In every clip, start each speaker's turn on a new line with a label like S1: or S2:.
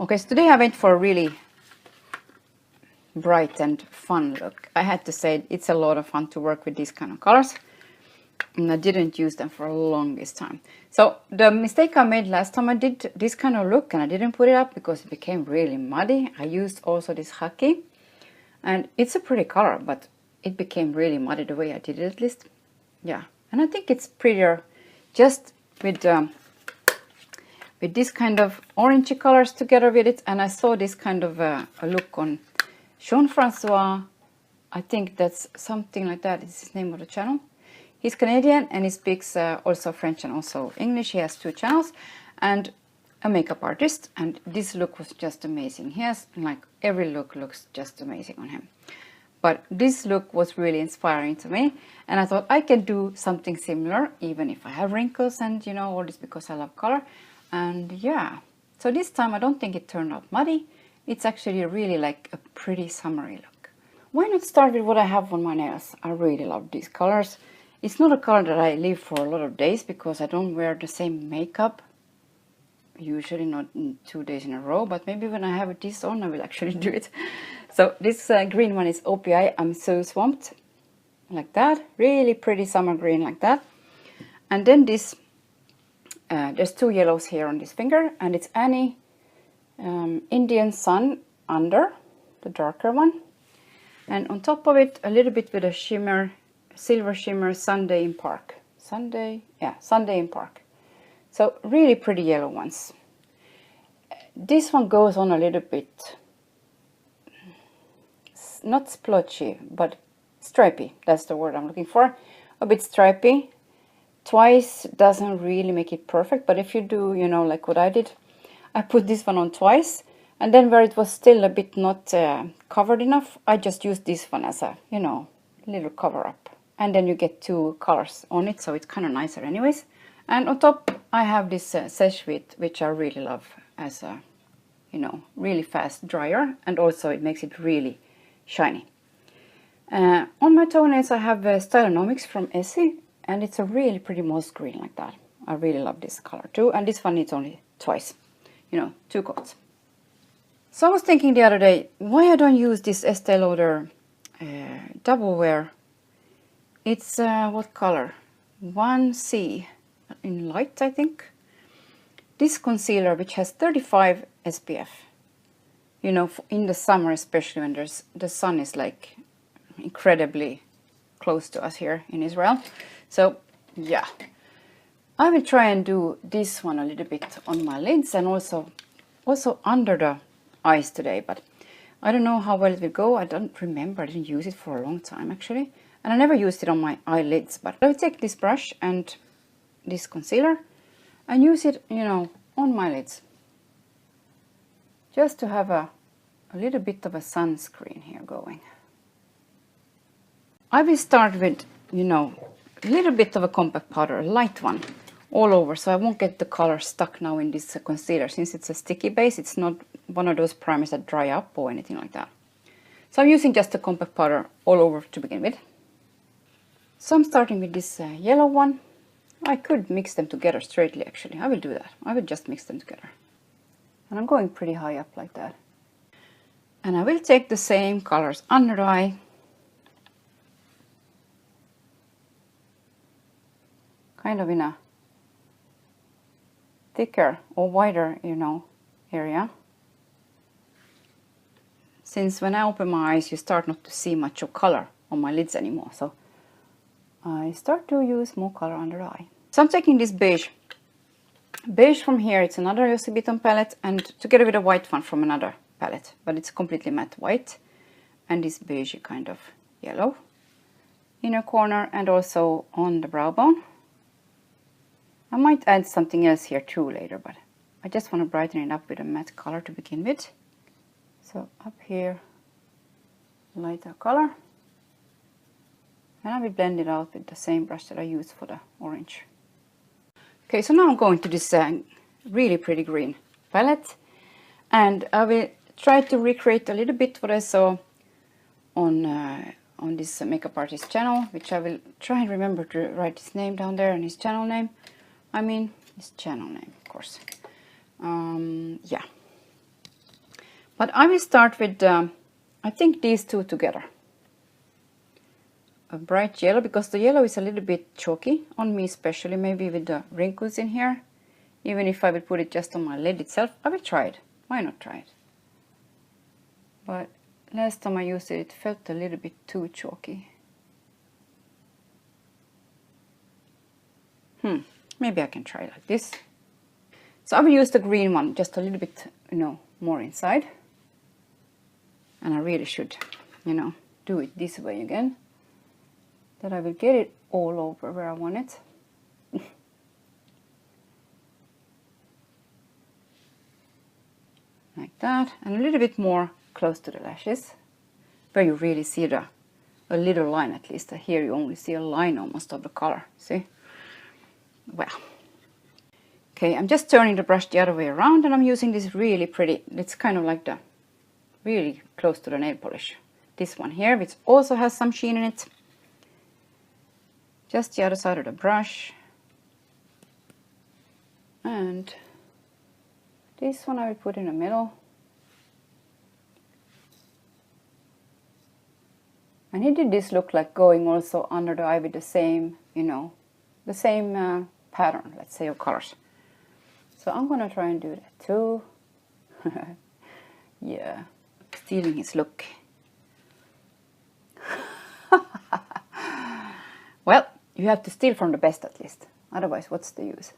S1: Okay, so today I went for a really bright and fun look. I had to say it's a lot of fun to work with these kind of colors, and I didn't use them for the longest time. So the mistake I made last time I did this kind of look, and I didn't put it up because it became really muddy. I used also this Haki, and it's a pretty color, but it became really muddy the way I did it, at least. Yeah, and I think it's prettier just with this kind of orangey colors together with it. And I saw this kind of a look on Jean-Francois. I think that's something like that. It's his name of the channel. He's Canadian and he speaks also French and also English. He has 2 channels and a makeup artist. And this look was just amazing. He has, like, every look looks just amazing on him. But this look was really inspiring to me. And I thought I can do something similar, even if I have wrinkles and, you know, all this, because I love color. And yeah, so this time I don't think it turned out muddy. It's actually really like a pretty summery look. Why not start with what I have on my nails? I really love these colors. It's not a color that I leave for a lot of days because I don't wear the same makeup. Usually not 2 days in a row, but maybe when I have this on I will actually do it. So this green one is OPI. I'm So Swamped, like that. Really pretty summer green like that. And then this there's 2 yellows here on this finger, and it's Annie Indian Sun under, the darker one. And on top of it, a little bit with a shimmer, silver shimmer, Sunday in Park. Sunday in Park. So really pretty yellow ones. This one goes on a little bit, not splotchy, but stripy. That's the word I'm looking for. A bit stripy. Twice doesn't really make it perfect, but if you do, you know, like what I did, I put this one on twice, and then where it was still a bit not covered enough, I just used this one as a, you know, little cover up. And then you get 2 colors on it, so it's kind of nicer anyways. And on top I have this Sesh which I really love as a, you know, really fast dryer, and also it makes it really shiny. On my toenails I have Stylonomics from Essie. And it's a really pretty moss green like that. I really love this color too. And this one needs only twice, you know, 2 coats. So I was thinking the other day, why I don't use this Estee Lauder Double Wear. It's what color? 1C in light, I think. This concealer, which has 35 SPF. You know, in the summer, especially when the sun is like incredibly close to us here in Israel. So yeah, I will try and do this one a little bit on my lids and also under the eyes today, but I don't know how well it will go. I don't remember. I didn't use it for a long time actually, and I never used it on my eyelids. But I will take this brush and this concealer and use it, you know, on my lids, just to have a little bit of a sunscreen here going. I will start with, you know, a little bit of a compact powder, a light one, all over, so I won't get the color stuck now in this concealer. Since it's a sticky base, it's not one of those primers that dry up or anything like that. So I'm using just a compact powder all over to begin with. So I'm starting with this yellow one. I could mix them together straightly actually. I will do that. I will just mix them together. And I'm going pretty high up like that. And I will take the same colors under the eye. Kind of in a thicker or wider, you know, area. Since when I open my eyes, you start not to see much of color on my lids anymore. So I start to use more color under the eye. So I'm taking this beige. Beige from here, it's another Josie Beaton palette, and together with a white one from another palette. But it's completely matte white. And this beige kind of yellow. Inner corner and also on the brow bone. I might add something else here too later, but I just want to brighten it up with a matte color to begin with. So up here, lighter color. And I will blend it out with the same brush that I used for the orange. Okay, so now I'm going to this really pretty green palette. And I will try to recreate a little bit what I saw on this makeup artist channel, which I will try and remember to write his name down there and his channel name. I mean, his channel name, of course. Yeah. But I will start with, I think these two together. A bright yellow, because the yellow is a little bit chalky on me, especially maybe with the wrinkles in here. Even if I would put it just on my lid itself, I will try it. Why not try it? But last time I used it, it felt a little bit too chalky. Maybe I can try like this. So I will use the green one, just a little bit, you know, more inside. And I really should, you know, do it this way again. That I will get it all over where I want it. Like that. And a little bit more close to the lashes. Where you really see a little line at least. Here you only see a line almost of the color. See? Well. Okay, I'm just turning the brush the other way around and I'm using this really pretty, it's kind of like the, really close to the nail polish. This one here, which also has some sheen in it. Just the other side of the brush. And this one I will put in the middle. And it did this look like going also under the eye with the same, you know, the same pattern, let's say, of colors. So I'm gonna try and do that too. Yeah, stealing his look. Well, you have to steal from the best at least. Otherwise, what's the use?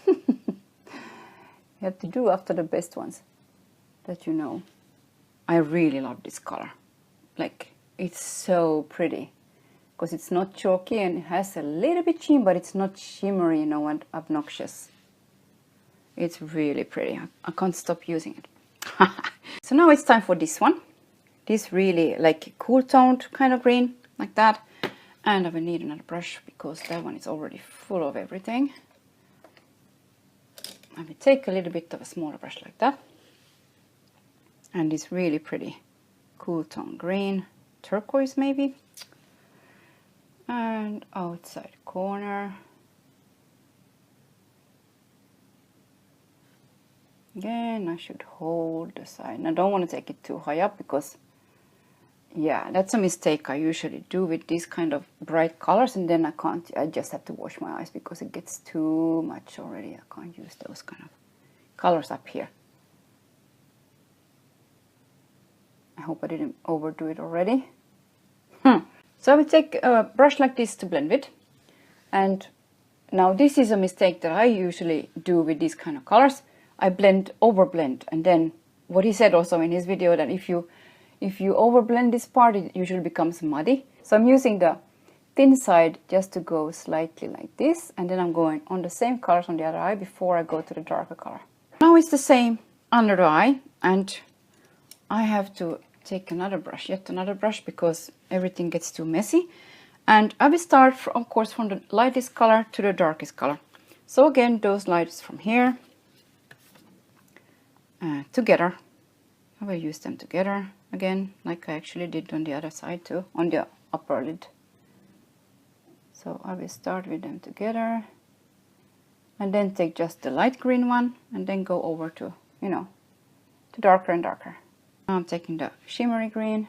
S1: You have to do after the best ones that you know. I really love this color. Like, it's so pretty. Because it's not chalky and it has a little bit sheen, but it's not shimmery, you know, and obnoxious. It's really pretty. I can't stop using it. So now it's time for this one. This really like cool toned kind of green, like that. And I will need another brush because that one is already full of everything. I will take a little bit of a smaller brush like that. And this really pretty cool tone green, turquoise maybe. And outside corner. Again, I should hold the side. And I don't want to take it too high up because, yeah, that's a mistake I usually do with these kind of bright colors. And then I just have to wash my eyes because it gets too much already. I can't use those kind of colors up here. I hope I didn't overdo it already. So I will take a brush like this to blend with. And now this is a mistake that I usually do with these kind of colors. I overblend, and then what he said also in his video, that if you overblend this part, it usually becomes muddy. So I'm using the thin side just to go slightly like this, and then I'm going on the same colors on the other eye before I go to the darker color. Now it's the same under the eye, and I have to take another brush, yet another brush, because everything gets too messy. And I will start, of course, from the lightest color to the darkest color. So again, those lights from here. Together. I will use them together again, like I actually did on the other side too, on the upper lid. So I will start with them together and then take just the light green one and then go over to, you know, to darker and darker. Now I'm taking the shimmery green.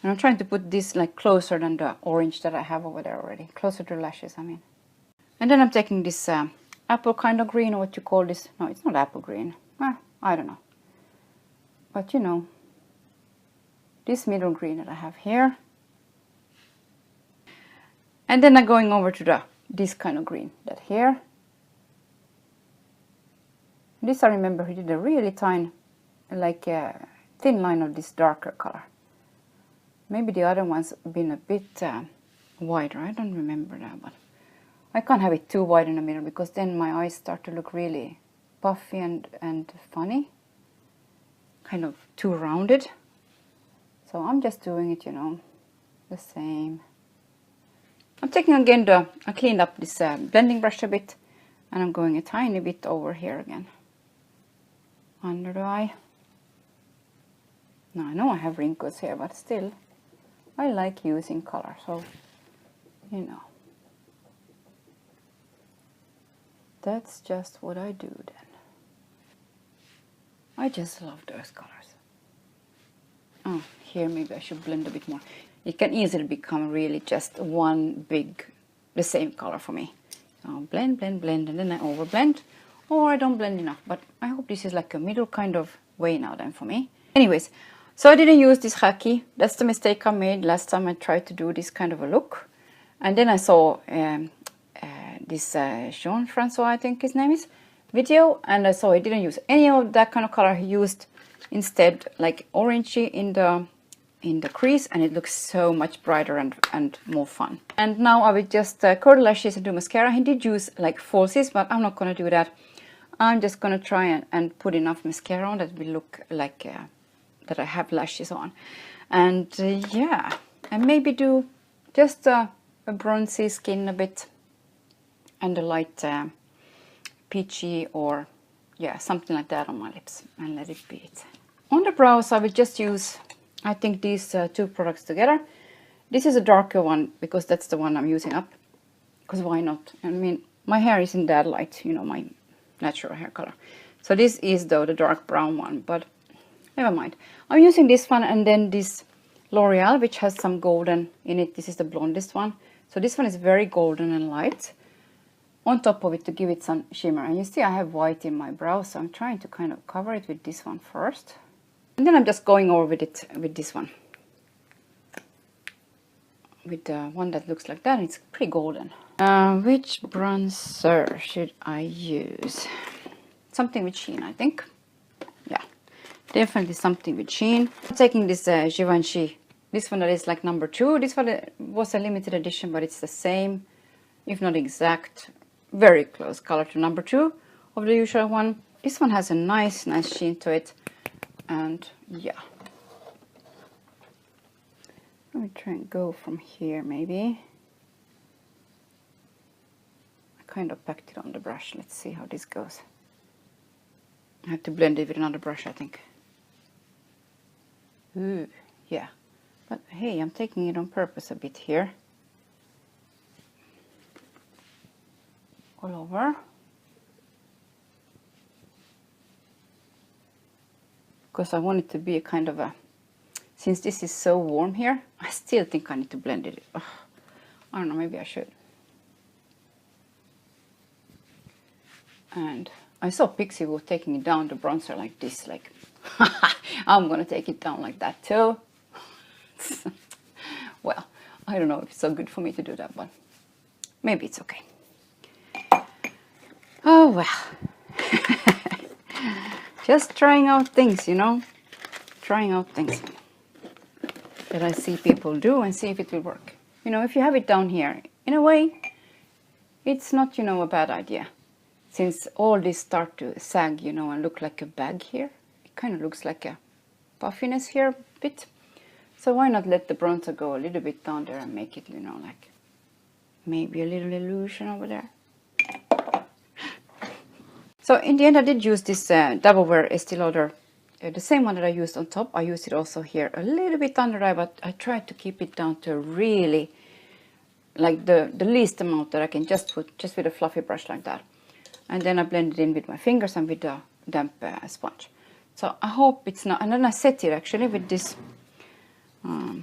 S1: And I'm trying to put this like closer than the orange that I have over there already. Closer to the lashes, I mean. And then I'm taking this apple kind of green, or what you call this. No, it's not apple green. I don't know. But you know, this middle green that I have here. And then I'm going over to this kind of green that here. This I remember he did a really tiny, like a thin line of this darker color. Maybe the other one's been a bit wider. I don't remember that, but I can't have it too wide in the middle because then my eyes start to look really puffy and funny. Kind of too rounded. So I'm just doing it, you know, the same. I'm taking again I cleaned up this blending brush a bit, and I'm going a tiny bit over here again. Under the eye. Now I know I have wrinkles here, but still, I like using color, so, you know. That's just what I do then. I just love those colors. Oh, here maybe I should blend a bit more. It can easily become really just one big, the same color for me. So blend, blend, blend, and then I overblend, or I don't blend enough. But I hope this is like a middle kind of way now then for me. Anyways, so I didn't use this Haki. That's the mistake I made last time I tried to do this kind of a look. And then I saw this Jean-Francois, I think his name is, video, and I saw he didn't use any of that kind of color. He used instead like orangey in the crease, and it looks so much brighter and more fun. And now I will just curl lashes and do mascara. He did use like falsies, but I'm not going to do that. I'm just going to try and put enough mascara on that will look like that I have lashes on. And yeah, and maybe do just a bronzy skin a bit and a light peachy, or yeah, something like that on my lips, and let it be it. On the brows I will just use, I think, these two products together. This is a darker one because that's the one I'm using up, because why not? I mean, my hair isn't that light, you know, my natural hair color. So this is though the dark brown one, but never mind. I'm using this one, and then this L'Oreal, which has some golden in it. This is the blondest one. So this one is very golden and light on top of it to give it some shimmer. And you see I have white in my brow, so I'm trying to kind of cover it with this one first. And then I'm just going over with it with this one. With the one that looks like that. It's pretty golden. Which bronzer should I use? Something with sheen, I think. Yeah, definitely something with sheen. I'm taking this Givenchy. This one that is like number 2. This one was a limited edition, but it's the same, if not exact, very close color to number 2 of the usual one. This one has a nice sheen to it. And yeah, let me try and go from here maybe. I kind of packed it on the brush. Let's see how this goes. I have to blend it with another brush, I think. Ooh, yeah. But hey, I'm taking it on purpose a bit here. All over. Because I want it to be a kind of a, since this is so warm here, I still think I need to blend it. Ugh, I don't know, maybe I should. And I saw Pixie was taking it down the bronzer like this, like, I'm gonna take it down like that too. Well, I don't know if it's so good for me to do that, but maybe it's okay. Oh well. Just trying out things, you know, trying out things that I see people do and see if it will work. You know, if you have it down here, in a way, it's not, you know, a bad idea. Since all this start to sag, you know, and look like a bag here, it kind of looks like a puffiness here a bit. So why not let the bronzer go a little bit down there and make it, you know, like maybe a little illusion over there. So in the end I did use this Double Wear Estee Lauder, the same one that I used on top. I used it also here a little bit under eye, but I tried to keep it down to really like the least amount that I can just put, just with a fluffy brush like that. And then I blended in with my fingers and with the damp sponge. So I hope it's not, and then I set it actually with this powder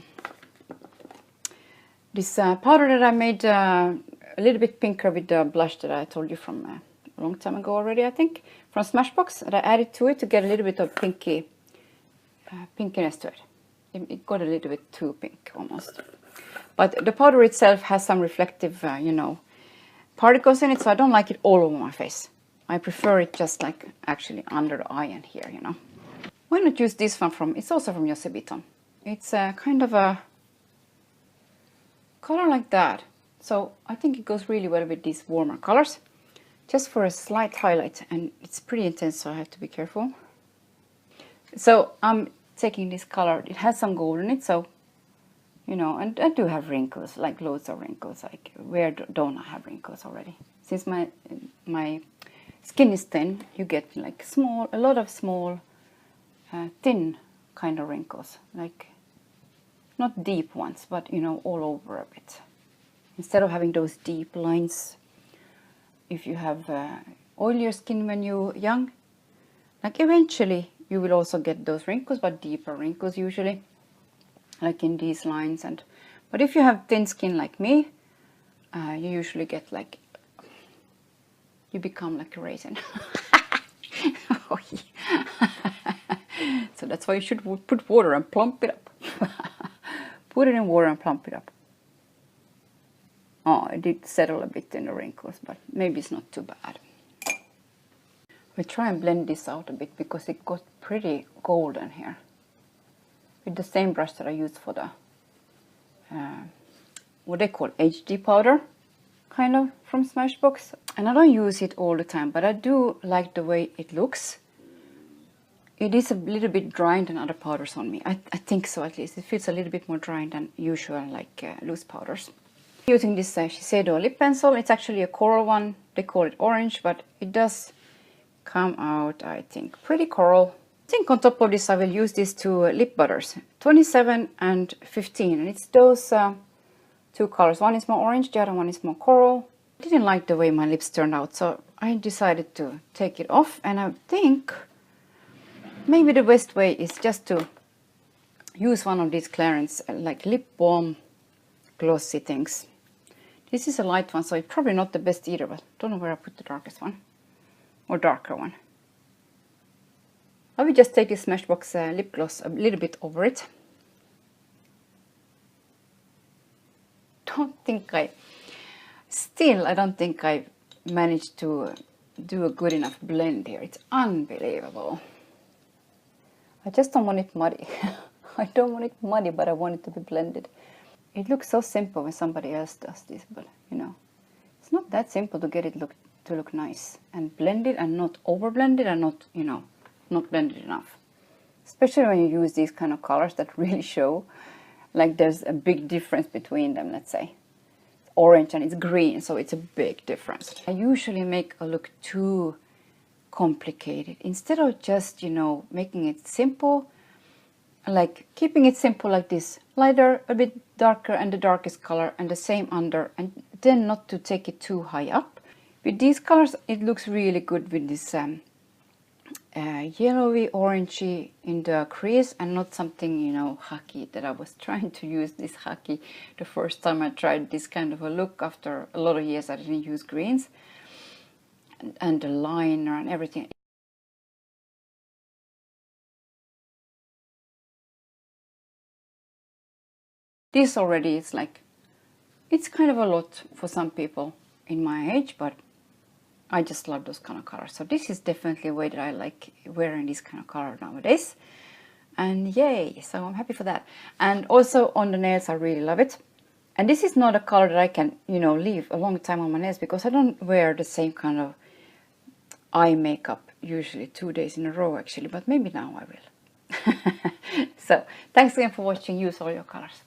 S1: that I made a little bit pinker with the blush that I told you from a long time ago already, I think, from Smashbox. And I added to it to get a little bit of pinkiness to it. It got a little bit too pink almost. But the powder itself has some reflective, you know, particles in it, so I don't like it all over my face. I prefer it just like actually under the eye and here, you know. Why not use this one from, it's also from Josse Vuitton. It's a kind of a color like that. So I think it goes really well with these warmer colors. Just for a slight highlight, and it's pretty intense, so I have to be careful. So I'm taking this color, it has some gold in it, so, you know, and I do have wrinkles, like loads of wrinkles, like where don't I have wrinkles already? Since my skin is thin, you get like a lot of small, thin kind of wrinkles, like not deep ones, but, you know, all over a bit. Instead of having those deep lines, if you have oilier skin when you're young, like eventually you will also get those wrinkles, but deeper wrinkles usually, like in these lines. But if you have thin skin like me, you usually get like, you become like a raisin. Oh, yeah. So that's why you should put water and plump it up. Put it in water and plump it up. Oh, it did settle a bit in the wrinkles, but maybe it's not too bad. We try and blend this out a bit because it got pretty golden here. With the same brush that I used for the, what they call HD powder, kind of, from Smashbox. And I don't use it all the time, but I do like the way it looks. It is a little bit drier than other powders on me. I think so, at least. It feels a little bit more dry than usual, like loose powders. Using this Shiseido lip pencil. It's actually a coral one. They call it orange, but it does come out, I think, pretty coral. I think on top of this I will use these two lip butters, 27 and 15. And it's those two colors. One is more orange, the other one is more coral. I didn't like the way my lips turned out, so I decided to take it off. And I think maybe the best way is just to use one of these Clarins like lip balm glossy things. This is a light one, so it's probably not the best either, but I don't know where I put the darkest one or darker one. I will just take this Smashbox lip gloss a little bit over it. I don't think I managed to do a good enough blend here. It's unbelievable. I just don't want it muddy. I don't want it muddy, but I want it to be blended. It looks so simple when somebody else does this, but you know, it's not that simple to get it to look nice and blended and not over blended and not, you know, not blended enough. Especially when you use these kind of colors that really show, like there's a big difference between them, let's say. It's orange and it's green, so it's a big difference. I usually make a look too complicated. Instead of just, you know, making it simple, like keeping it simple like this, lighter, a bit darker and the darkest color and the same under, and then not to take it too high up. With these colors it looks really good with this yellowy orangey in the crease and not something, you know, hacky, that I was trying to use this hacky the first time I tried this kind of a look. After a lot of years I didn't use greens, and the liner and everything. This already is like, it's kind of a lot for some people in my age, but I just love those kind of colors. So this is definitely a way that I like wearing this kind of color nowadays. And yay, so I'm happy for that. And also on the nails, I really love it. And this is not a color that I can, you know, leave a long time on my nails, because I don't wear the same kind of eye makeup usually 2 days in a row actually, but maybe now I will. So thanks again for watching. Use all your colors.